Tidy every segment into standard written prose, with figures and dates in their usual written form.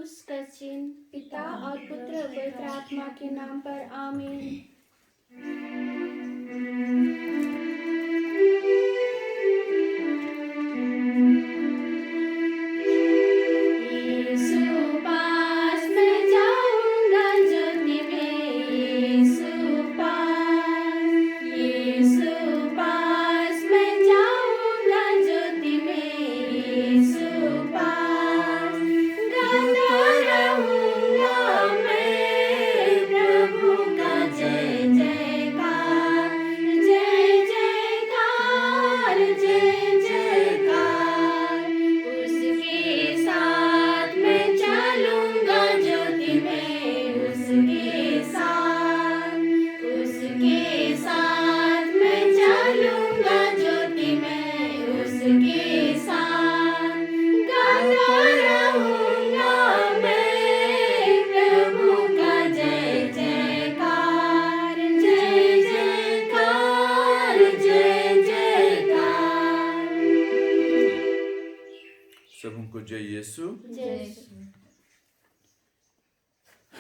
का चिन्ह पिता और पुत्र और पवित्र आत्मा के नाम पर आमीन। सबको जय यीशु।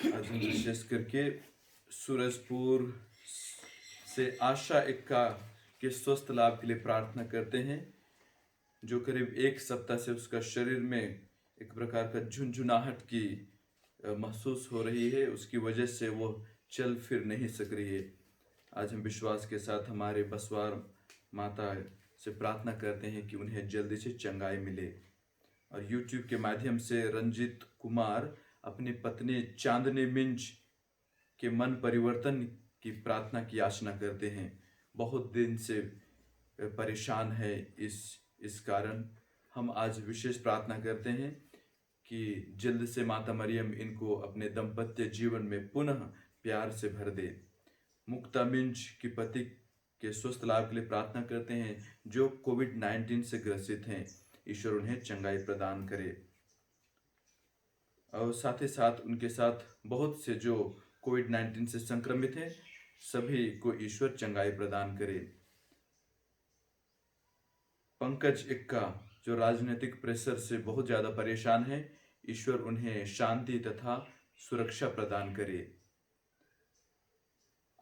आज हम विशेष करके सूरजपुर से आशा इक्का के स्वस्थ लाभ के लिए प्रार्थना करते हैं, जो करीब एक सप्ताह से उसका शरीर में एक प्रकार का झुंझुनाहट की महसूस हो रही है। उसकी वजह से वो चल फिर नहीं सक रही है। आज हम विश्वास के साथ हमारे बसवार माता से प्रार्थना करते हैं कि उन्हें जल्दी से चंगाई मिले। और YouTube के माध्यम से रंजित कुमार अपनी पत्नी चांदनी मिंज के मन परिवर्तन की प्रार्थना की याचना करते हैं। बहुत दिन से परेशान है इस कारण हम आज विशेष प्रार्थना करते हैं कि जल्द से माता मरियम इनको अपने दाम्पत्य जीवन में पुनः प्यार से भर दे। मुक्ता मिंज की पति के स्वस्थ लाभ के लिए प्रार्थना करते हैं, जो कोविड-19 से ग्रसित हैं। ईश्वर उन्हें चंगाई प्रदान करे। और साथ ही साथ उनके साथ बहुत से जो कोविड-19 से संक्रमित हैं, सभी को ईश्वर चंगाई प्रदान करे। पंकज इक्का जो राजनीतिक प्रेशर से बहुत ज़्यादा परेशान है, ईश्वर उन्हें शांति तथा सुरक्षा प्रदान करे।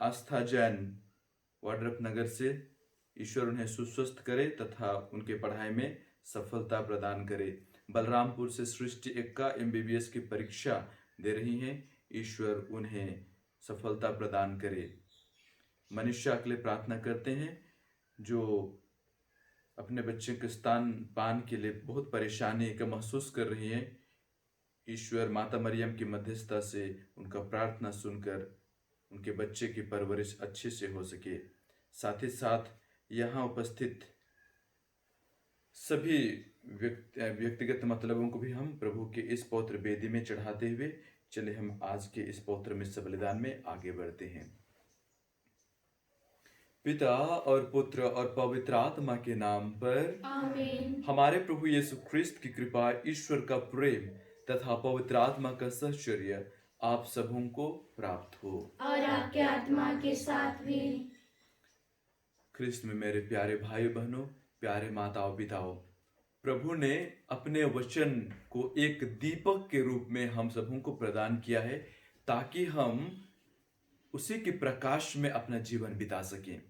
आस्था जैन वाड्रप नगर से, ईश्वर उन्हें सुस्वस्थ करे तथा उनके पढ़ाई में सफलता प्रदान करे। बलरामपुर से सृष्टि इक्का MBBS की परीक्षा दे रही हैं, ईश्वर उन्हें सफलता प्रदान करे। मनीषा के लिए प्रार्थना करते हैं, जो अपने बच्चे के स्तनपान के लिए बहुत परेशानी का महसूस कर रही हैं। ईश्वर माता मरियम की मध्यस्थता से उनका प्रार्थना सुनकर उनके बच्चे की परवरिश अच्छे से हो सके। साथ ही साथ यहाँ उपस्थित सभी व्यक्तिगत मतलबों को भी हम प्रभु के इस पवित्र वेदी में चढ़ाते हुए चले हम आज के इस पवित्र मिस्र बलिदान में आगे बढ़ते हैं। पिता और पुत्र और पवित्र आत्मा के नाम पर आमीन। हमारे प्रभु यीशु ख्रिस्त की कृपा, ईश्वर का प्रेम तथा पवित्र आत्मा का सहचर्य आप सबों को प्राप्त हो और आपके आत्मा के साथ भी। ख्रिस्त में मेरे प्यारे भाई बहनों, प्यारे माताओं पिताओं, प्रभु ने अपने वचन को एक दीपक के रूप में हम सबों को प्रदान किया है, ताकि हम उसी के प्रकाश में अपना जीवन बिता सकें।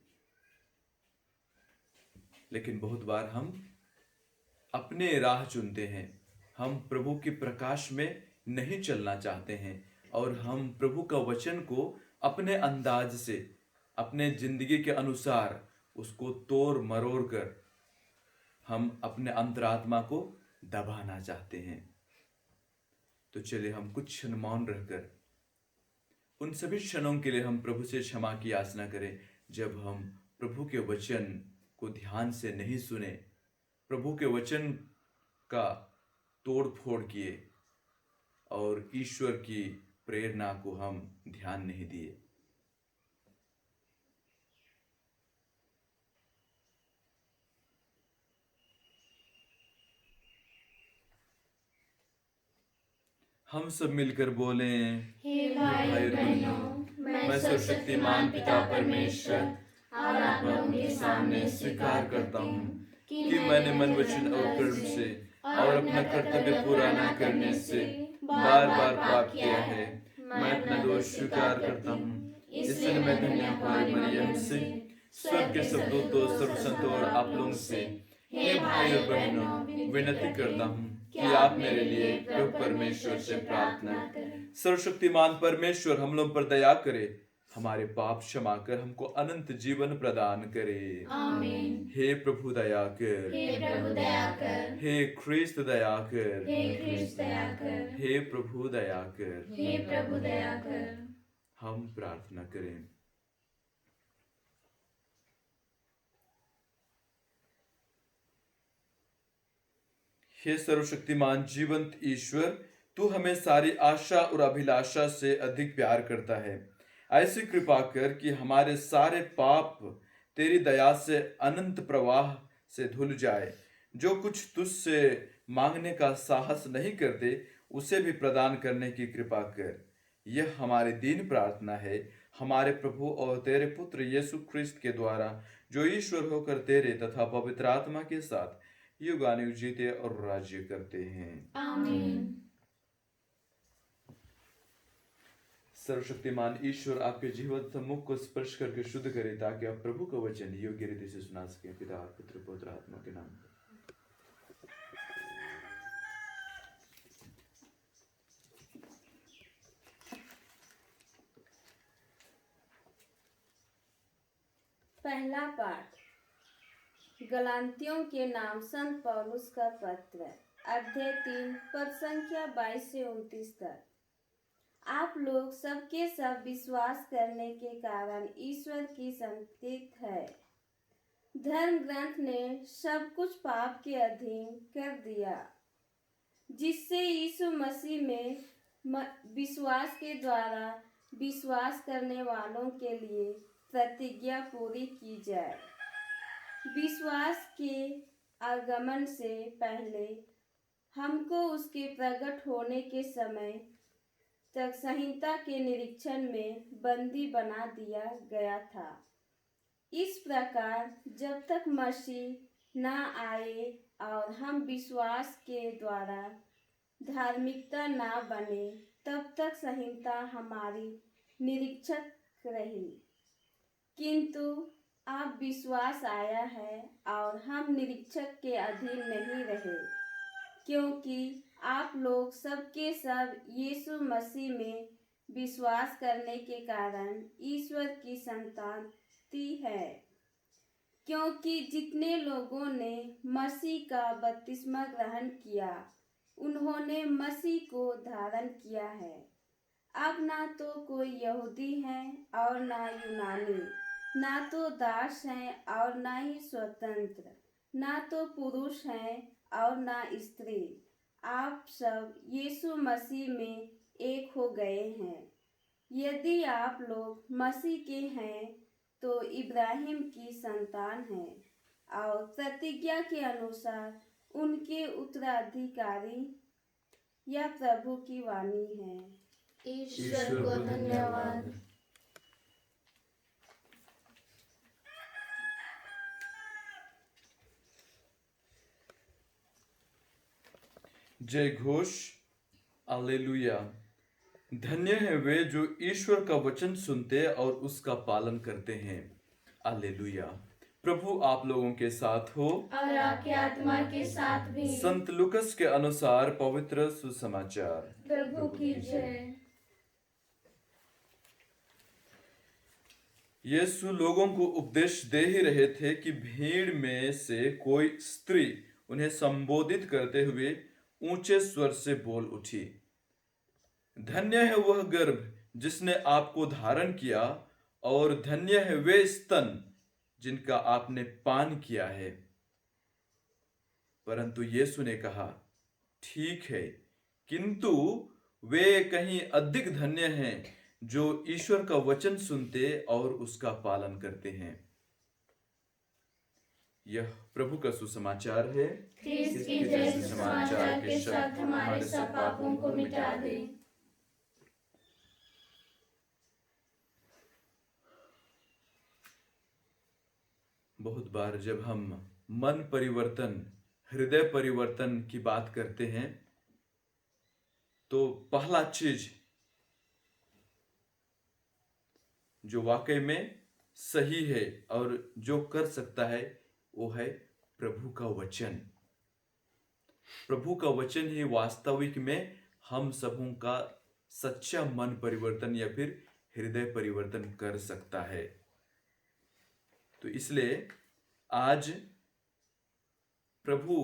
लेकिन बहुत बार हम अपने राह चुनते हैं, हम प्रभु के प्रकाश में नहीं चलना चाहते हैं और हम प्रभु का वचन को अपने अंदाज से, अपने जिंदगी के अनुसार उसको तोड़ मरोड़ कर हम अपने अंतरात्मा को दबाना चाहते हैं। तो चलिए हम कुछ क्षण मौन रहकर उन सभी क्षणों के लिए हम प्रभु से क्षमा की याचना करें, जब हम प्रभु के वचन को ध्यान से नहीं सुने, प्रभु के वचन का तोड़ फोड़ किए और ईश्वर की प्रेरणा को हम ध्यान नहीं दिए। हम सब मिलकर बोलें, हे भाई बहनों, मैं सर्वशक्तिमान पिता परमेश्वर और आप लोगों के सामने स्वीकार करता हूँ कि मैंने मन, वचन और कर्म से और अपना कर्तव्य पूरा न करने से बार बार पाप किया है। मैं अपना दोष स्वीकार करता हूँ, इसलिए मैं कन्याकुमारी मरियम से, स्वर्ग के सब दूतों, सर्वसंतों और आप लोगों से, हे भाई और बहनों, विनती करता हूँ कि आप मेरे लिए प्रभु परमेश्वर से प्रार्थना करें। सर्वशक्तिमान परमेश्वर हम लोग पर दया करे, हमारे पाप क्षमा कर हमको अनंत जीवन प्रदान करे। आमीन। हे प्रभु दया कर, हे प्रभु दया कर, हे ख्रिस्त दया कर, हे ख्रिस्त दया कर, हे प्रभु दया कर। हे प्रभु दया कर। हम प्रार्थना करें। हे सर्वशक्तिमान जीवंत ईश्वर, तू हमें सारी आशा और अभिलाषा से अधिक प्यार करता है। ऐसी कृपा कर कि हमारे सारे पाप तेरी दया से अनंत प्रवाह से धुल जाए। जो कुछ तुझसे मांगने का साहस नहीं करते उसे भी प्रदान करने की कृपा कर। यह हमारी दीन प्रार्थना है हमारे प्रभु और तेरे पुत्र यीशु ख्रिस्त के द्वारा, जो ईश्वर होकर तेरे तथा पवित्र आत्मा के साथ युगानुयुग जीते और राज्य करते हैं। आमीन। सर्वशक्तिमान ईश्वर आपके जीवंत मुख को स्पर्श करके शुद्ध करे, ताकि आप प्रभु का वचन योग्य रीति से सुना सके। पिता और पुत्र पवित्र आत्मा के नाम। पहला पाठ गलातियों के नाम संत पौलुस का पत्र, अध्याय 3, पद संख्या 22 से 29 तक। आप लोग सबके सब विश्वास करने के कारण ईश्वर की संतति है। धर्म ग्रंथ ने सब कुछ पाप के अधीन कर दिया, जिससे यीशु मसीह में विश्वास के द्वारा विश्वास करने वालों के लिए प्रतिज्ञा पूरी की जाए। विश्वास के आगमन से पहले हमको उसके प्रकट होने के समय तक संहिता के निरीक्षण में बंदी बना दिया गया था। इस प्रकार जब तक मसीह न आए और हम विश्वास के द्वारा धार्मिकता न बने, तब तक संहिता हमारी निरीक्षक रही। किंतु अब विश्वास आया है और हम निरीक्षक के अधीन नहीं रहे, क्योंकि आप लोग सबके सब यीशु मसीह में विश्वास करने के कारण ईश्वर की संतानति है। क्योंकि जितने लोगों ने मसीह का बपतिस्मा ग्रहण किया, उन्होंने मसीह को धारण किया है। अब ना तो कोई यहूदी है और ना यूनानी, ना तो दास हैं और ना ही स्वतंत्र, ना तो पुरुष हैं और ना स्त्री। आप सब यीशु मसीह में एक हो गए हैं। यदि आप लोग मसीह के हैं तो इब्राहिम की संतान हैं और प्रतिज्ञा के अनुसार उनके उत्तराधिकारी। यह प्रभु की वाणी है। ईश्वर को धन्यवाद। जय घोष, हालेलुया। धन्य है वे जो ईश्वर का वचन सुनते और उसका पालन करते हैं। हालेलुया। प्रभु आप लोगों के साथ हो और आपके आत्मा के साथ भी। संत लूकस के अनुसार पवित्र सुसमाचार। प्रभु की जय। यीशु लोगों को उपदेश दे ही रहे थे कि भीड़ में से कोई स्त्री उन्हें संबोधित करते हुए ऊंचे स्वर से बोल उठी, धन्य है वह गर्भ जिसने आपको धारण किया और धन्य है वे स्तन जिनका आपने पान किया है। परंतु यीशु ने कहा, ठीक है, किंतु वे कहीं अधिक धन्य हैं जो ईश्वर का वचन सुनते और उसका पालन करते हैं। यह प्रभु का सुसमाचार है। ख्रीस्त की जय। सुसमाचार के शब्द हमारे सब पापों को मिटा दे। बहुत बार जब हम मन परिवर्तन, हृदय परिवर्तन की बात करते हैं, तो पहला चीज जो वाकई में सही है और जो कर सकता है वो है प्रभु का वचन। प्रभु का वचन ही वास्तविक में हम सबों का सच्चा मन परिवर्तन या फिर हृदय परिवर्तन कर सकता है। तो इसलिए आज प्रभु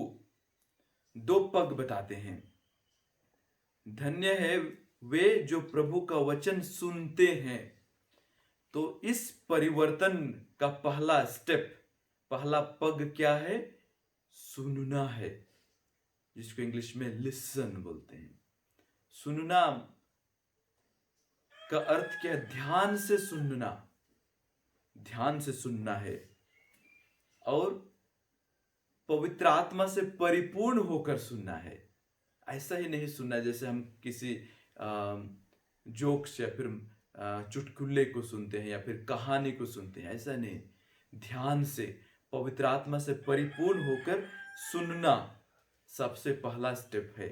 दो पग बताते हैं। धन्य है वे जो प्रभु का वचन सुनते हैं। तो इस परिवर्तन का पहला स्टेप, पहला पग क्या है? सुनना है, जिसको इंग्लिश में लिसन बोलते हैं। सुनना का अर्थ क्या है? ध्यान से सुनना, ध्यान से सुनना है और पवित्र आत्मा से परिपूर्ण होकर सुनना है। ऐसा ही नहीं सुनना जैसे हम किसी जोक्स या फिर चुटकुले को सुनते हैं या फिर कहानी को सुनते हैं, ऐसा नहीं। ध्यान से पवित्र आत्मा से परिपूर्ण होकर सुनना सबसे पहला स्टेप है।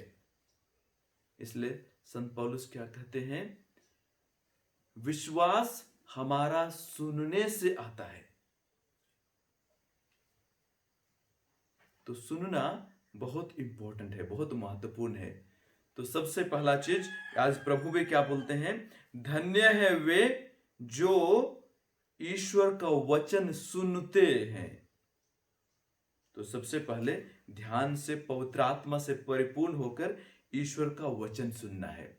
इसलिए संत पौलुस क्या कहते हैं? विश्वास हमारा सुनने से आता है। तो सुनना बहुत इंपॉर्टेंट है, बहुत महत्वपूर्ण है। तो सबसे पहला चीज आज प्रभु भी क्या बोलते हैं? धन्य है वे जो ईश्वर का वचन सुनते हैं। तो सबसे पहले ध्यान से पवित्र आत्मा से परिपूर्ण होकर ईश्वर का वचन सुनना है।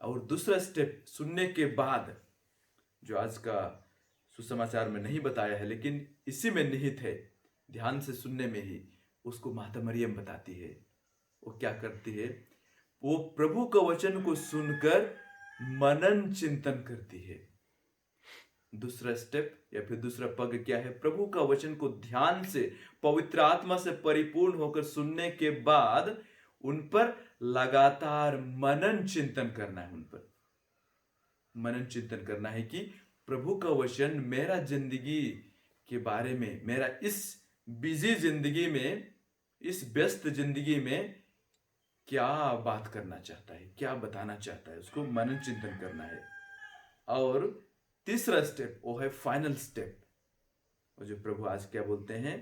और दूसरा स्टेप सुनने के बाद, जो आज का सुसमाचार में नहीं बताया है लेकिन इसी में निहित है, ध्यान से सुनने में ही, उसको माता मरियम बताती है। वो क्या करती है? वो प्रभु का वचन को सुनकर मनन चिंतन करती है। दूसरा स्टेप या फिर दूसरा पग क्या है? प्रभु का वचन को ध्यान से पवित्र आत्मा से परिपूर्ण होकर सुनने के बाद उन पर लगातार मनन चिंतन करना है। उन पर मनन चिंतन करना है कि प्रभु का वचन मेरा जिंदगी के बारे में, मेरा इस बिजी जिंदगी में, इस व्यस्त जिंदगी में क्या बात करना चाहता है, क्या बताना चाहता है, उसको मनन चिंतन करना है। और तीसरा स्टेप वो है फाइनल स्टेप, और जो प्रभु आज क्या बोलते हैं?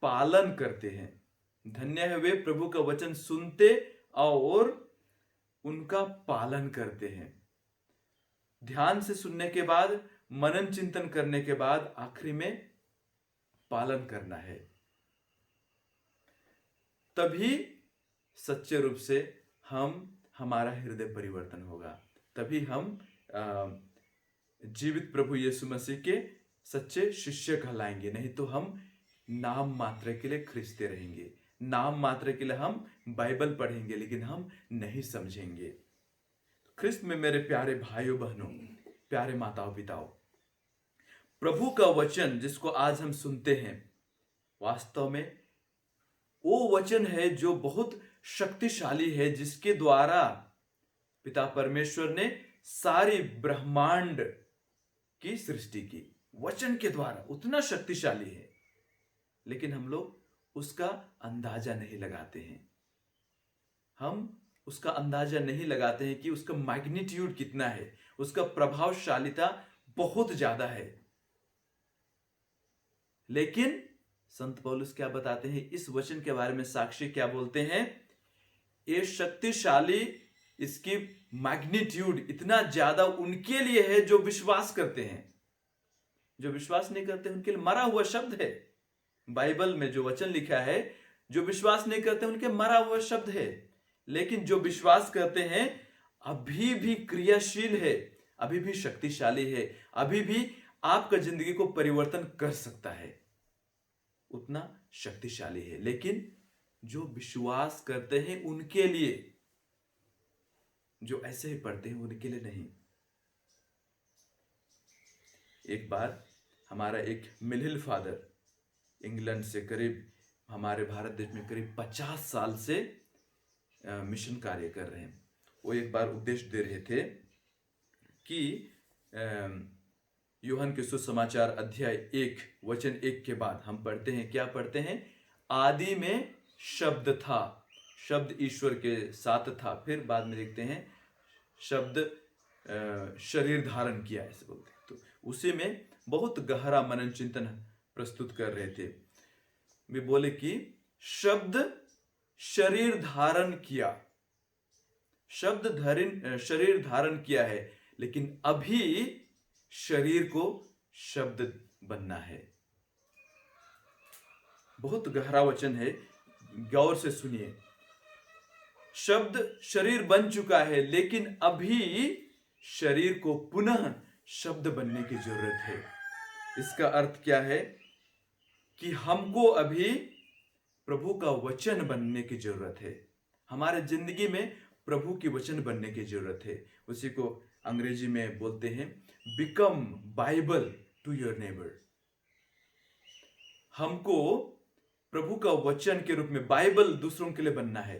पालन करते हैं। धन्य है वे प्रभु का वचन सुनते और उनका पालन करते हैं। ध्यान से सुनने के बाद, मनन चिंतन करने के बाद आखिरी में पालन करना है। तभी सच्चे रूप से हमारा हृदय परिवर्तन होगा। तभी हम जीवित प्रभु यीशु मसीह के सच्चे शिष्य कहलाएंगे। नहीं तो हम नाम मात्र के लिए खरीदते रहेंगे, नाम मात्र के लिए हम बाइबल पढ़ेंगे लेकिन हम नहीं समझेंगे। ख्रिस्त में मेरे प्यारे भाइयों बहनों, प्यारे माताओं पिताओं, प्रभु का वचन जिसको आज हम सुनते हैं, वास्तव में वो वचन है जो बहुत शक्तिशाली है, जिसके द्वारा पिता परमेश्वर ने सारी ब्रह्मांड की सृष्टि की। वचन के द्वारा उतना शक्तिशाली है, लेकिन हम लोग उसका अंदाजा नहीं लगाते हैं। हम उसका अंदाजा नहीं लगाते हैं कि उसका मैग्नीट्यूड कितना है, उसका प्रभावशालिता बहुत ज्यादा है। लेकिन संत पौलुस क्या बताते हैं इस वचन के बारे में? साक्षी क्या बोलते हैं? ये शक्तिशाली, इसकी मैग्नीट्यूड इतना ज्यादा उनके लिए है जो विश्वास करते हैं। जो विश्वास नहीं करते उनके लिए मरा हुआ शब्द है। बाइबल में जो वचन लिखा है, जो विश्वास नहीं करते उनके मरा हुआ शब्द है। लेकिन जो विश्वास करते हैं अभी भी क्रियाशील है, अभी भी शक्तिशाली है, अभी भी आपका जिंदगी को परिवर्तन कर सकता है, उतना शक्तिशाली है। लेकिन जो विश्वास करते हैं उनके लिए, जो ऐसे ही पढ़ते हैं उनके लिए नहीं। एक बार हमारा एक मिलहिल फादर इंग्लैंड से करीब हमारे भारत देश में करीब 50 साल से मिशन कार्य कर रहे हैं। वो एक बार उपदेश दे रहे थे कि यूहन्ना के सुसमाचार अध्याय 1 वचन 1 के बाद हम पढ़ते हैं, क्या पढ़ते हैं? आदि में शब्द था, शब्द ईश्वर के साथ था। फिर बाद में देखते हैं शब्द शरीर धारण किया, ऐसे बोलते हैं। तो उसी में बहुत गहरा मनन चिंतन प्रस्तुत कर रहे थे। वे बोले कि शब्द शरीर धारण किया, शरीर धारण किया है, लेकिन अभी शरीर को शब्द बनना है। बहुत गहरा वचन है, गौर से सुनिए। शब्द शरीर बन चुका है, लेकिन अभी शरीर को पुनः शब्द बनने की जरूरत है। इसका अर्थ क्या है कि हमको अभी प्रभु का वचन बनने की जरूरत है। हमारे जिंदगी में प्रभु की वचन बनने की जरूरत है। उसी को अंग्रेजी में बोलते हैं become bible to your neighbour. हमको प्रभु का वचन के रूप में बाइबल दूसरों के लिए बनना है।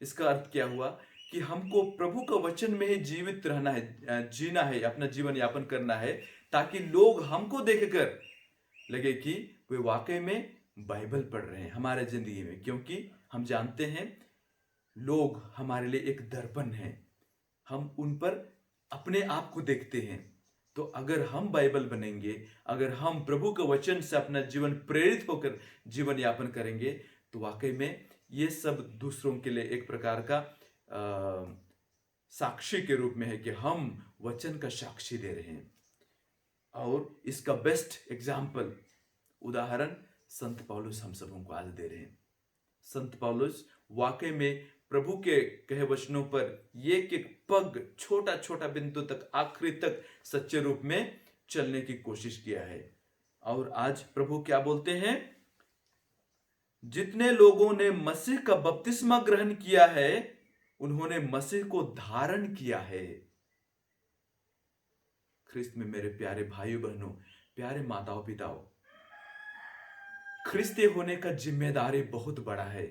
इसका अर्थ क्या हुआ कि हमको प्रभु का वचन में ही जीवित रहना है, जीना है, अपना जीवन यापन करना है, ताकि लोग हमको देखकर लगे कि वे वाकई में बाइबल पढ़ रहे हैं हमारे जिंदगी में। क्योंकि हम जानते हैं लोग हमारे लिए एक दर्पण है, हम उन पर अपने आप को देखते हैं। तो अगर हम बाइबल बनेंगे, अगर हम प्रभु के वचन से अपना जीवन प्रेरित होकर जीवन यापन करेंगे, तो वाकई में ये सब दूसरों के लिए एक प्रकार का साक्षी के रूप में है कि हम वचन का साक्षी दे रहे हैं। और इसका बेस्ट एग्जाम्पल, उदाहरण संत पौलुस हम सबों को आज दे रहे हैं। संत पौलुस वाकई में प्रभु के कहे वचनों पर एक एक पग, छोटा छोटा बिंदु तक, आखिरी तक सच्चे रूप में चलने की कोशिश किया है। और आज प्रभु क्या बोलते हैं? जितने लोगों ने मसीह का बपतिस्मा ग्रहण किया है, उन्होंने मसीह को धारण किया है। ख्रिस्त में मेरे प्यारे भाइयों बहनों, प्यारे माताओं पिताओं, ख्रिस्ती होने का जिम्मेदारी बहुत बड़ा है।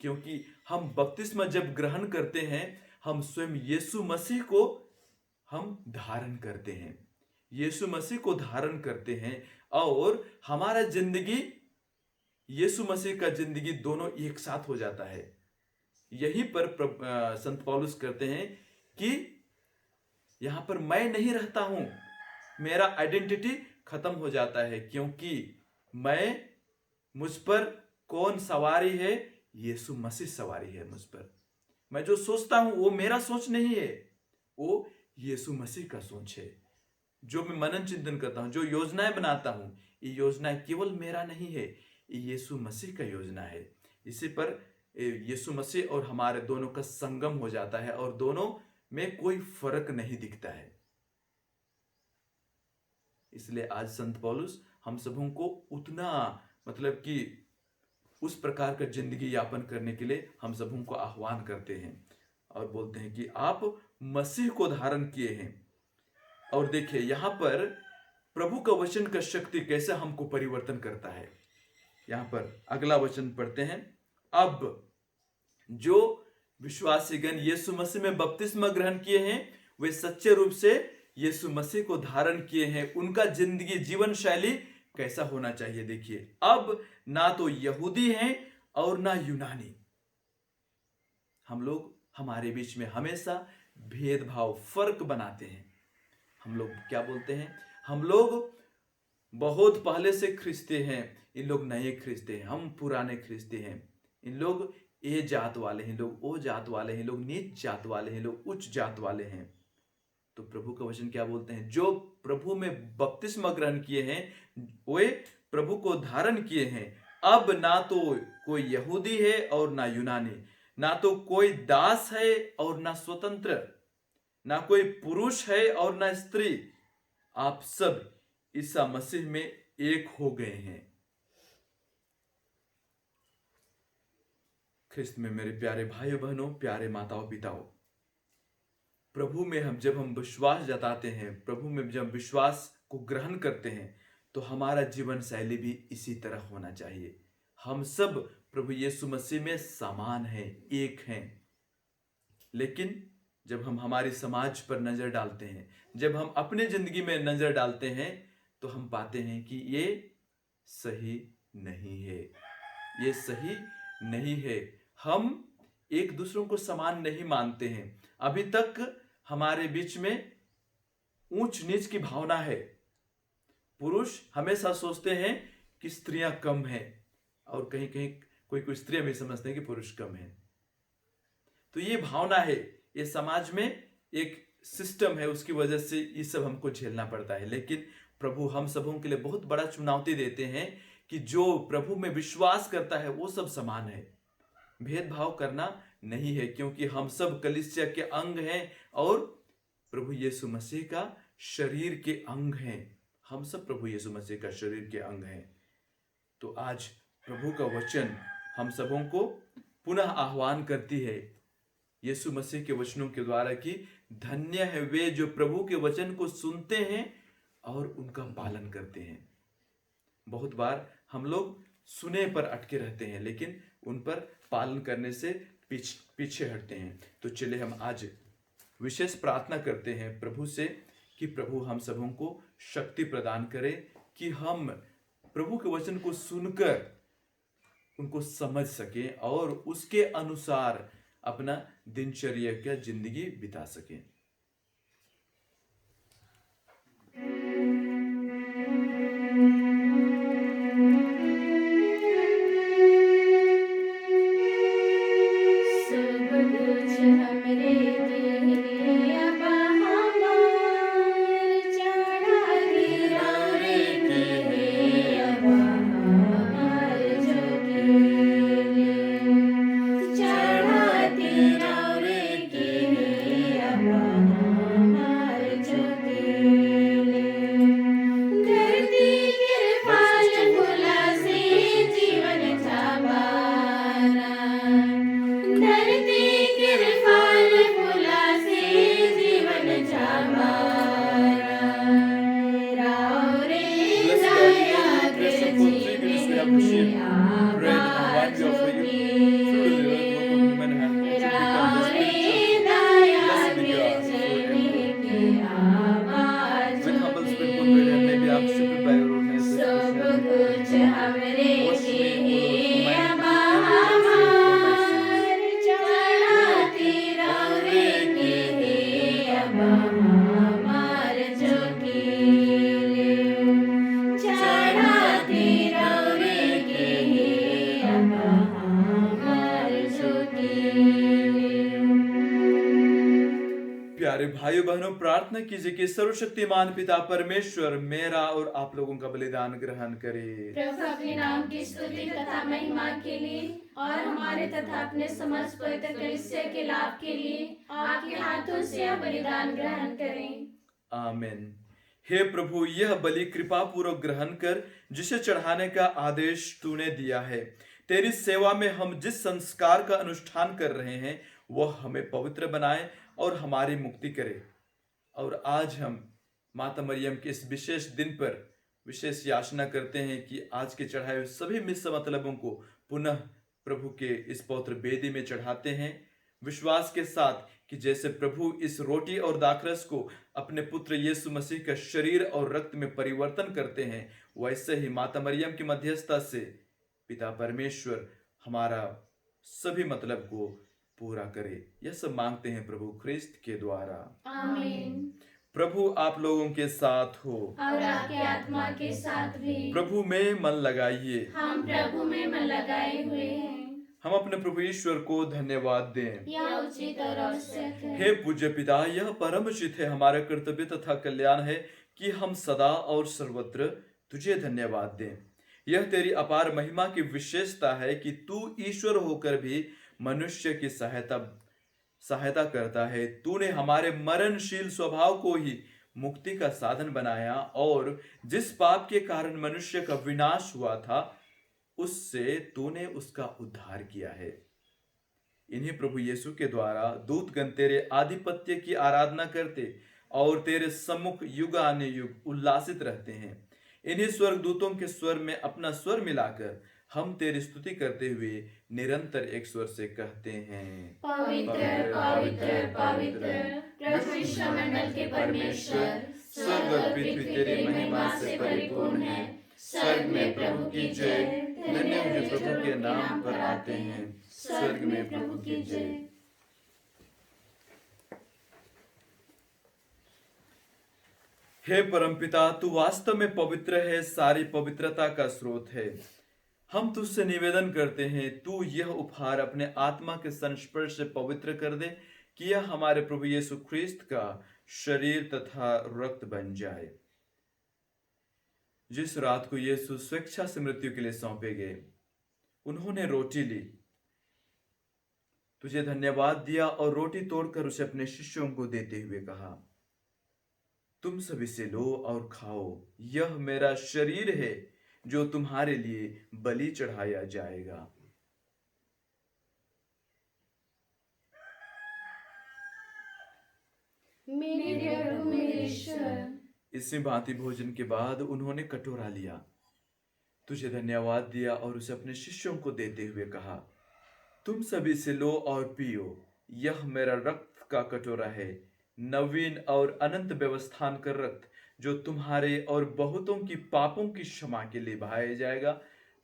क्योंकि हम बपतिस्मा जब ग्रहण करते हैं, हम स्वयं यीशु मसीह को हम धारण करते हैं, यीशु मसीह को धारण करते हैं। और हमारा जिंदगी यीशु मसीह का जिंदगी दोनों एक साथ हो जाता है। यहीं पर संत पौलुस कहते हैं कि यहां पर मैं नहीं रहता हूं, मेरा आइडेंटिटी खत्म हो जाता है। क्योंकि मुझ पर कौन सवारी है? यीशु मसीह सवारी है मुझ पर। मैं जो सोचता हूं वो मेरा सोच नहीं है, वो यीशु मसीह का सोच है। जो मैं मनन चिंतन करता हूं, जो योजनाएं बनाता हूं, ये योजनाएं केवल मेरा नहीं है, ये यीशु मसीह का योजना है। इसी पर यीशु मसीह और हमारे दोनों का संगम हो जाता है और दोनों में कोई फर्क नहीं दिखता है। इसलिए आज संत पौलुस हम सबों को उतना मतलब कि उस प्रकार का जिंदगी यापन करने के लिए हम सबों को आह्वान करते हैं और बोलते हैं कि आप मसीह को धारण किए हैं। और देखिए यहां पर प्रभु का वचन का शक्ति कैसे हमको परिवर्तन करता है। यहां पर अगला वचन पढ़ते हैं। अब जो विश्वासीगण यीशु मसीह में बपतिस्मा ग्रहण किए हैं, वे सच्चे रूप से यीशु मसीह को धारण किए हैं। उनका जिंदगी, जीवन शैली कैसा होना चाहिए? देखिए, अब ना तो यहूदी हैं और ना यूनानी। हम लोग हमारे बीच में हमेशा भेदभाव, फर्क बनाते हैं। हम लोग क्या बोलते हैं? हम लोग बहुत पहले से ख्रिस्ती हैं, इन लोग नए ख्रिस्ती हैं, हम पुराने ख्रिस्ती हैं। इन लोग ए जात वाले हैं, लोग ओ जात वाले हैं, लोग नीच जात वाले हैं, लोग उच्च जात वाले हैं। तो प्रभु का वचन क्या बोलते हैं? जो प्रभु में बपतिस्मा ग्रहण किए हैं, वे प्रभु को धारण किए हैं। अब ना तो कोई यहूदी है और ना यूनानी, ना तो कोई दास है और ना स्वतंत्र, ना कोई पुरुष है और ना स्त्री, आप सब ईसा मसीह में एक हो गए हैं। ख्रिस्त में मेरे प्यारे भाइयों बहनों, प्यारे माताओं पिताओं, प्रभु में जब हम विश्वास जताते हैं, प्रभु में जब विश्वास को ग्रहण करते हैं, तो हमारा जीवन शैली भी इसी तरह होना चाहिए। हम सब प्रभु यीशु मसीह में समान हैं, एक हैं। लेकिन जब हम हमारी समाज पर नजर डालते हैं, जब हम अपने जिंदगी में नजर डालते हैं, तो हम पाते हैं कि ये सही नहीं है, ये सही नहीं है। हम एक दूसरों को समान नहीं मानते हैं। अभी तक हमारे बीच में ऊंच नीच की भावना है। पुरुष हमेशा सोचते हैं कि स्त्रियां कम हैं, और कहीं कहीं कोई कोई स्त्रियां भी समझते हैं कि पुरुष कम है। तो ये भावना है, ये समाज में एक सिस्टम है, उसकी वजह से ये सब हमको झेलना पड़ता है। लेकिन प्रभु हम सबों के लिए बहुत बड़ा चुनौती देते हैं कि जो प्रभु में विश्वास करता है वो सब समान है। भेदभाव करना नहीं है, क्योंकि हम सब कलीसिया के अंग हैं और प्रभु यीशु मसीह का शरीर के अंग हैं। हम सब प्रभु यीशु मसीह का शरीर के अंग हैं। तो आज प्रभु का वचन हम सबों को पुनः आह्वान करती है यीशु मसीह के वचनों के द्वारा कि धन्य है वे जो प्रभु के वचन को सुनते हैं और उनका पालन करते हैं। बहुत बार हम लोग सुने पर अटके रहते हैं, लेकिन उन पर पालन करने से पीछे हटते हैं। तो चलिए हम आज विशेष प्रार्थना करते हैं प्रभु से कि प्रभु हम सबों को शक्ति प्रदान करे कि हम प्रभु के वचन को सुनकर उनको समझ सकें और उसके अनुसार अपना दिनचर्या का जिंदगी बिता सकें। प्यारे भाइयों बहनों, प्रार्थना कीजिए कि सर्वशक्तिमान पिता परमेश्वर मेरा और आप लोगों का बलिदान ग्रहण करे। प्रभु अपने नाम की स्तुति तथा महिमा के लिए और हमारे तथा अपने समस्त पवित्र कलीसिया के लाभ के लिए आपके हाथों से यह बलिदान ग्रहण करें। आमीन। हे प्रभु, यह बलि कृपा पूर्वक ग्रहण कर जिसे चढ़ाने का आदेश तूने दिया है। तेरी सेवा में हम जिस संस्कार का अनुष्ठान कर रहे हैं वह हमें पवित्र बनाए और हमारी मुक्ति करे। और आज हम माता मरियम के इस विशेष दिन पर विशेष याचना करते हैं कि आज के चढ़ाए हुए सभी मिश्र मतलबों को पुनः प्रभु के इस पवित्र वेदी में चढ़ाते हैं, विश्वास के साथ कि जैसे प्रभु इस रोटी और दाखरस को अपने पुत्र यीशु मसीह का शरीर और रक्त में परिवर्तन करते हैं, वैसे ही माता मरियम की मध्यस्थता से पिता परमेश्वर हमारा सभी मतलब को पूरा करे। यह सब मांगते हैं प्रभु ख्रिस्त के द्वारा, आमीन। प्रभु आप लोगों के साथ हो और आपके आत्मा के साथ भी। प्रभु में मन लगाइए, हम प्रभु में मन लगाए हुए हैं। हम अपने प्रभु ईश्वर को धन्यवाद दें। यह उचित और आवश्यक है। हे पूज्य पिता, यह परम उचित है, हमारा कर्तव्य तथा कल्याण है कि हम सदा और सर्वत्र तुझे धन्यवाद दें। यह तेरी अपार महिमा की विशेषता है कि तू ईश्वर होकर भी मनुष्य की सहायता करता है। तूने हमारे मरणशील स्वभाव को ही मुक्ति का साधन बनाया और जिस पाप के कारण मनुष्य का विनाश हुआ था उससे तूने उसका उद्धार किया है। इन्हीं प्रभु यीशु के द्वारा दूतगण तेरे आधिपत्य की आराधना करते और तेरे सम्मुख युगानुयुग उल्लासित रहते हैं। इन्हीं स्वर्गदूतों के स्वर में अपना स्वर मिलाकर हम तेरी स्तुति करते हुए निरंतर एक स्वर से कहते हैं, पवित्र पवित्र पवित्र प्रभु विश्वमंडल के परमेश्वर, स्वर्ग और पृथ्वी तेरी महिमा से परिपूर्ण है। स्वर्ग में प्रभु की जय, धन्य जो प्रभु के नाम पर आते हैं। स्वर्ग में प्रभु की जय। हे परमपिता, तू वास्तव में पवित्र है, सारी पवित्रता का स्रोत है। हम तुझसे निवेदन करते हैं, तू यह उपहार अपने आत्मा के संस्पर्श से पवित्र कर दे कि यह हमारे प्रभु यीशु ख्रिस्त का शरीर तथा रक्त बन जाए। जिस रात को यीशु स्वेच्छा से मृत्यु के लिए सौंपे गए, उन्होंने रोटी ली, तुझे धन्यवाद दिया और रोटी तोड़कर उसे अपने शिष्यों को देते हुए कहा, तुम सभी से लो और खाओ, यह मेरा शरीर है जो तुम्हारे लिए बलि चढ़ाया जाएगा। मेरे प्रभु मेरे ईश्वर। इसी भांति भोजन के बाद उन्होंने कटोरा लिया, तुझे धन्यवाद दिया और उसे अपने शिष्यों को देते हुए कहा, तुम सभी से लो और पियो, यह मेरा रक्त का कटोरा है, नवीन और अनंत व्यवस्थान का रक्त, जो तुम्हारे और बहुतों की पापों की क्षमा के लिए बहाया जाएगा।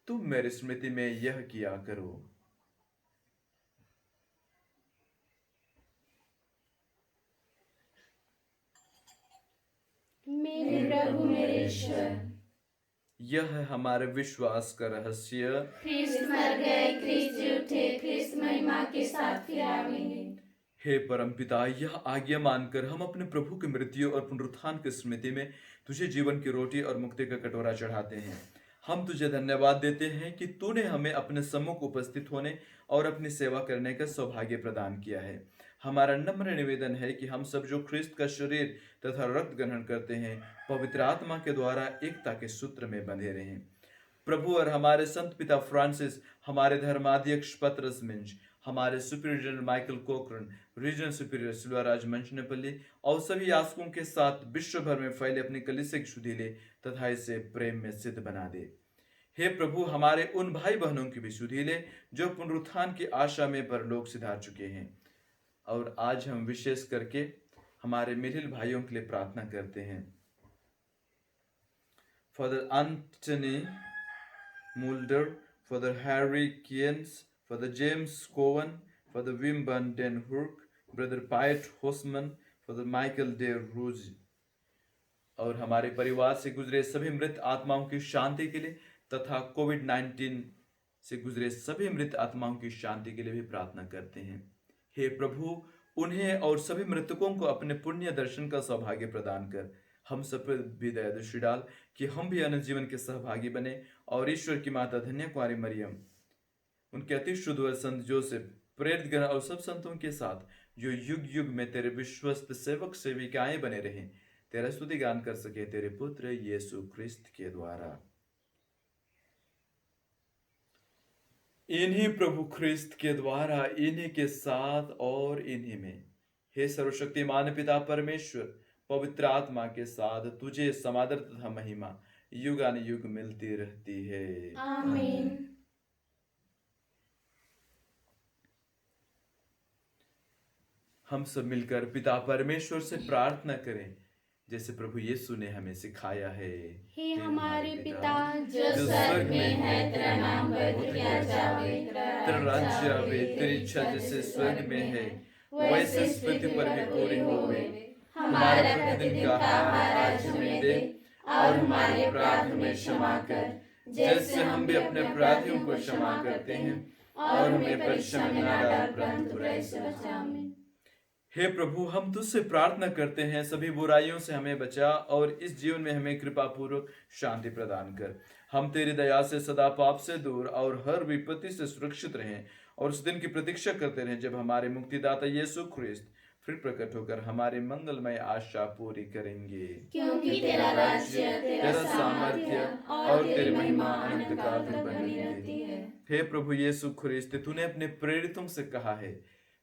तुम मेरी स्मृति में यह किया करो। मेरे प्रभु मेरे ईश्वर। यह है हमारे विश्वास का रहस्य। ख्रिस्त मर गए, ख्रिस्त जी उठे, ख्रिस्त महिमा के साथ फिर आएंगे। हे परमपिता, यह आज्ञा मानकर हम अपने प्रभु की मृत्यु और पुनरुत्थान की स्मृति में तुझे जीवन की रोटी और मुक्ति का कटोरा चढ़ाते हैं। हम तुझे धन्यवाद देते हैं कि तूने हमें अपने सम्मुख उपस्थित होने और अपनी सेवा करने का सौभाग्य प्रदान किया है। हमारा नम्र निवेदन है कि हम सब जो ख्रिस्त का शरीर तथा रक्त ग्रहण करते हैं, पवित्र आत्मा के द्वारा एकता के सूत्र में बंधे रहें। प्रभु और हमारे संत पिता फ्रांसिस, हमारे धर्माध्यक्ष पतरस मिंज, हमारे superior general Michael Cochran, regional superior Silvaraj Manchanepalli और सभी याजकों के साथ विश्व भर में फैले अपनी कलीसिया की शुद्धि ले तथा इसे प्रेम में सिद्ध बना दे। हे प्रभु, हमारे उन भाई बहनों की भी शुद्धि ले जो पुनरुत्थान की आशा में परलोक सिधार चुके हैं। और आज हम विशेष करके हमारे मिलिल भाइयों के लिए प्रार्थना करते हैं। Father Antony Mulder, father Harry Kiyans, father James Cowan, father Wim van den Hurk, brother Piet Hosman, father Michael de Rooij और हमारे परिवार से गुजरे सभी मृत आत्माओं की शांति के लिए तथा कोविड-19 से गुजरे सभी मृत आत्माओं की शांति के लिए भी प्रार्थना करते हैं। हे प्रभु, उन्हें और सभी मृतकों को अपने पुण्य दर्शन का सौभाग्य प्रदान कर हम सब पर भी दया दृष्टि डाल कि हम भी अनंत जीवन के सहभागी बने और ईश्वर की माता धन्य कुंवारी मरियम, उनके अति शुद्ध व संत जोसेफ, प्रेरित गण और सब संतों के साथ जो युग युग में तेरे विश्वस्त सेवक सेविकाएं बने रहें, तेरा स्तुति गान कर सके तेरे पुत्र यीशु ख्रिस्त के द्वारा। इन्हीं प्रभु ख्रिस्त के द्वारा, इन्हीं के साथ और इन्हीं में, हे सर्वशक्तिमान पिता परमेश्वर, पवित्र आत्मा के साथ तुझे समादर तथा महिमा युगानुयुग मिलती रहती है। आमीन। हम सब मिलकर पिता परमेश्वर से प्रार्थना करें जैसे प्रभु यीशु ने हमें सिखाया है। हे हमारे पिता जो स्वर्ग में है, तेरा नाम पवित्र किया जावे, तेरा राज्य आवे, तेरी इच्छा जैसे स्वर्ग में है वैसे इस पृथ्वी पर भी पूरी होवे। हमारा प्रतिदिन का आहार आज हमें दे और हमारे अपराध हमें क्षमा कर, जैसे हम भी अपने अपराधियों को क्षमा करते हैं, और हमें परीक्षा में न डाल परंतु बुराई से बचा। हे प्रभु, हम तुझसे प्रार्थना करते हैं, सभी बुराइयों से हमें बचा और इस जीवन में हमें कृपा पूर्वक शांति प्रदान कर। हम तेरी दया से सदा पाप से दूर और हर विपत्ति से सुरक्षित रहें और उस दिन की प्रतीक्षा करते रहें जब हमारे मुक्तिदाता यीशु ख्रिस्त फिर प्रकट होकर हमारी मंगलमय आशा पूरी करेंगे। क्योंकि तेरा राज्य, तेरा सामर्थ्य और तेरी महिमा अनंत काल तक बनी रहती है। हे प्रभु यीशु ख्रिस्त, तूने अपने प्रेरितों से कहा है,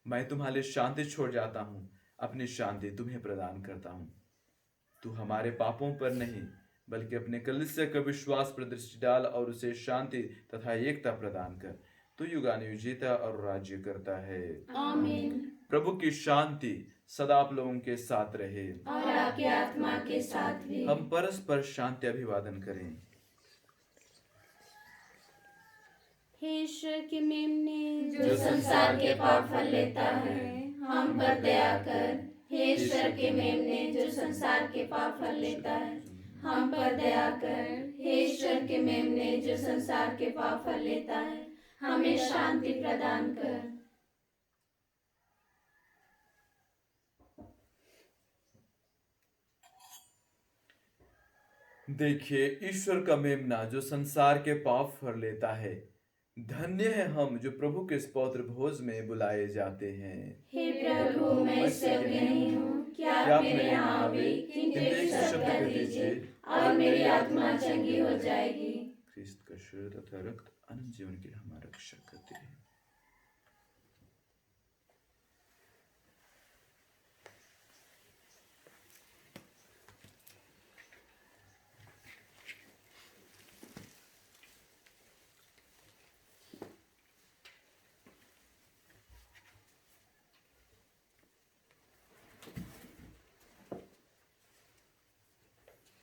मैं तुम्हारे लिए शांति छोड़ जाता हूँ, अपनी शांति तुम्हें प्रदान करता हूँ। तू हमारे पापों पर नहीं बल्कि अपने कलीसिया का विश्वास पर दृष्टि डाल और उसे शांति तथा एकता प्रदान कर। तू युगानुयुग जीता और राज्य करता है। आमीन। प्रभु की शांति सदा आप लोगों के साथ रहे और आपके आत्मा के साथ भी। हम परस्पर शांति अभिवादन करें। हे ईश्वर के मेमने जो संसार के पाप फल लेता है, हम पर दया कर। हे ईश्वर के मेमने, जो संसार के पाप फल लेता है, हम पर दया कर। हे ईश्वर के मेमने, जो संसार के पाप फल लेता है, हमें शांति प्रदान कर। देखिए ईश्वर का मेमना जो संसार के पाप फर लेता है। धन्य है हम जो प्रभु के इस पौत्र भोज में बुलाए जाते हैं। हे प्रभु, मैं इससे योग्य नहीं हूँ कि आप मेरे यहाँ आवे, किंतु एक शब्द कह दीजिए और मेरी आत्मा चंगी हो जाएगी। ख्रिस्त का शरीर तथा रक्त अनंत जीवन के लिए हमारा रक्षा करते हैं।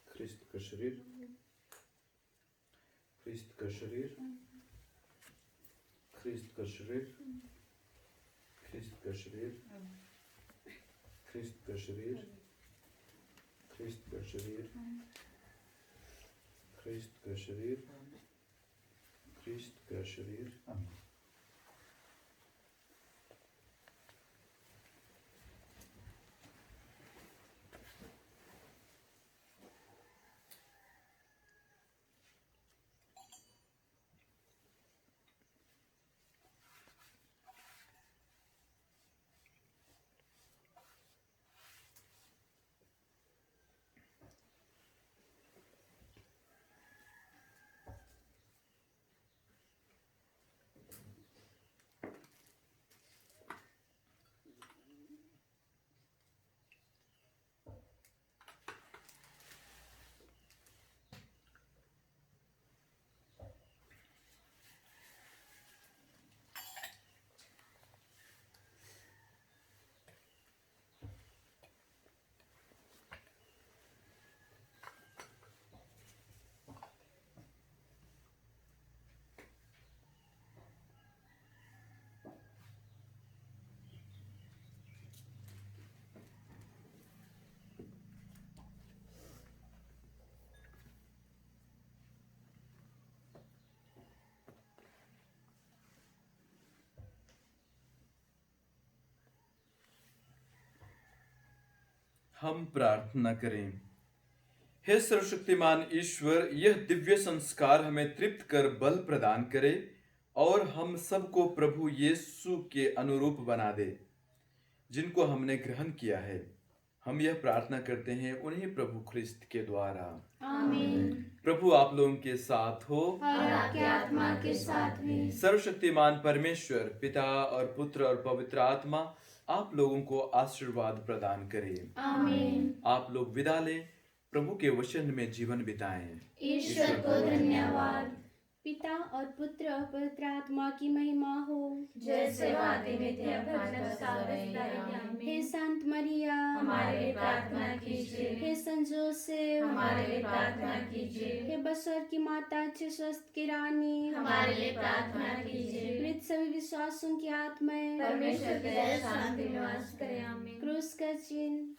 ख्रिस्त का शरीर, ख्रिस्त का शरीर, ख्रिस्त का शरीर, ख्रिस्त का शरीर, ख्रिस्त का शरीर, ख्रिस्त का शरीर, ख्रिस्त का शरीर, ख्रिस्त का शरीर। हम प्रार्थना करें। हे सर्वशक्तिमान ईश्वर, यह दिव्य संस्कार हमें तृप्त कर बल प्रदान करे और हम सबको प्रभु यीशु के अनुरूप बना दे, जिनको हमने ग्रहण किया है। हम यह प्रार्थना करते हैं उन्हीं प्रभु ख्रिस्त के द्वारा। आमीन। प्रभु आप लोगों के साथ हो और आपके आत्मा के साथ भी। सर्वशक्तिमान परमेश्वर पिता और पुत्र और पवित्र आत्मा आप लोगों को आशीर्वाद प्रदान करे। आमीन। आप लोग विदा लें, प्रभु के वचन में जीवन बिताएं। ईश्वर को धन्यवाद। पिता और पुत्र और पवित्र आत्मा की महिमा हो, जैसे वादे में थे अब हमेशा। हे संत मरिया, हमारे लिए प्रार्थना कीजिए। हे संत जोसेफ, हमारे लिए प्रार्थना कीजिए। हे बसवर की माता, अच्छे स्वस्थ की रानी, हमारे लिए प्रार्थना कीजिए। मृत सभी विश्वासों की आत्माएं परमेश्वर के दया शांति निवास करे। आमीन। क्रूस का चिन्ह,